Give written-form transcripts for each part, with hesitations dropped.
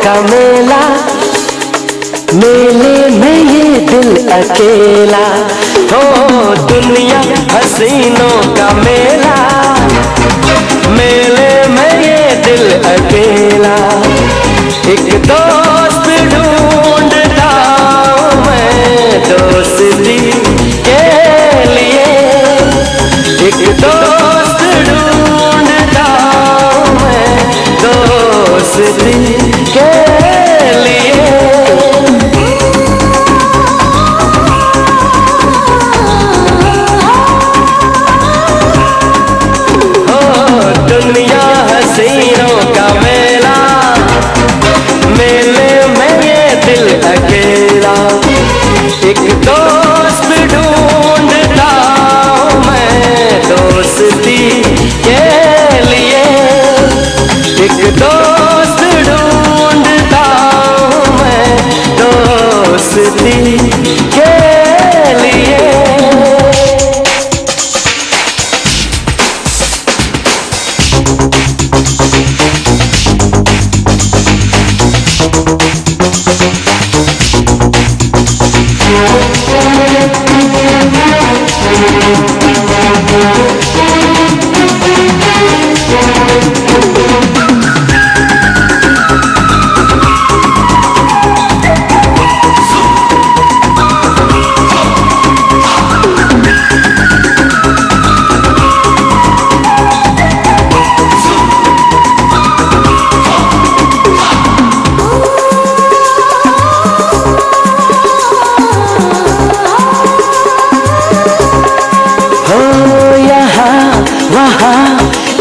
का मेला, मेले में ये दिल अकेला। हो दुनिया हसीनों का मेला, मेले में ये दिल अकेला। एक दोस्त ढूंढता हूँ मैं दोस्ती के लिए, एक दोस्त ढूंढता हूँ मैं दोस्ती के लिए। दुनिया हसीनों का मेला, मेले में ये दिल अकेला। एक दोस्त ढूंढता हूँ मैं दोस्ती के लिए, एक दोस्त ढूंढता हूँ मैं दोस्ती के लिए।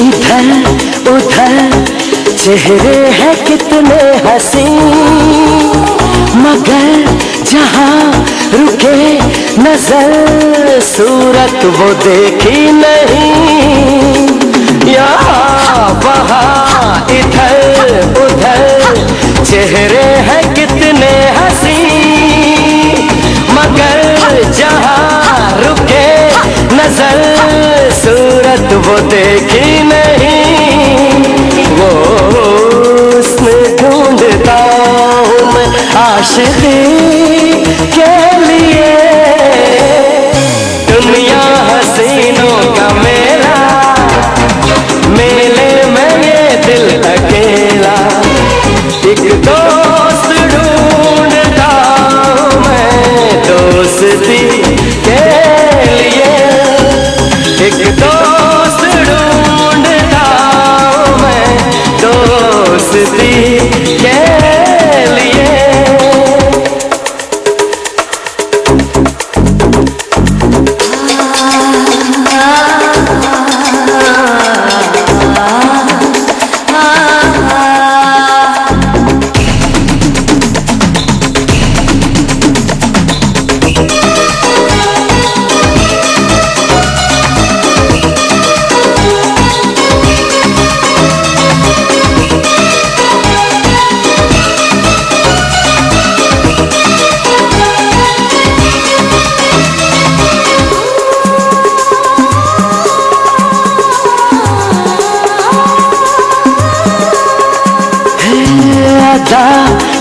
इधर उधर चेहरे हैं कितने हंसी, मगर जहाँ रुके नजर सूरत वो देखी नहीं। यहाँ वहाँ इधर उधर चेहरे हैं कितने हंसी, मगर जहाँ रुके नजर सूरत वो देखी नहीं। वो उसमें ढूंढता हूँ मैं आशिकी के लिए। दुनिया हसीनों का मेला, मेले में ये दिल अकेला। एक दोस्त ढूंढता हूँ मैं दोस्ती के लिए, एक दोस्त ढूंढता हूँ मैं दोस्ती के लिए।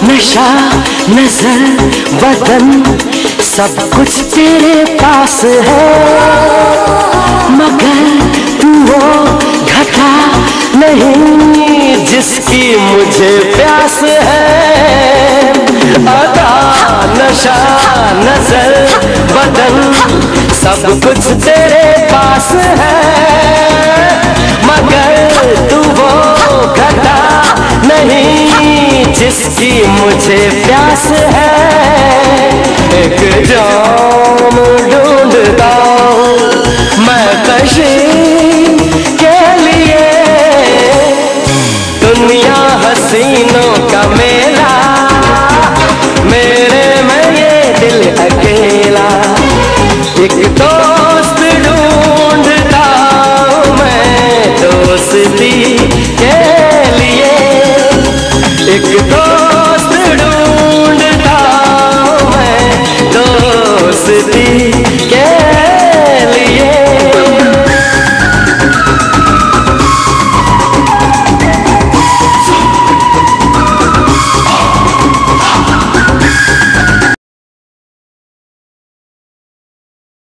नशा नजर बदन सब कुछ तेरे पास है, मगर तू वो घटा नहीं जिसकी मुझे प्यास है। अदा नशा नजर बदन सब कुछ तेरे पास है, मगर तू वो घटा नहीं जिसकी मुझे प्यास है। एक जाम ढूंढता हूँ मैं कशी के लिए। दुनिया हसीनों का मेला, मेरे में ये दिल अकेला। एक दोस्त ढूंढता हूँ मैं दोस्ती के लिए, एक दोस्त ढूंढता हूँ मैं दोस्ती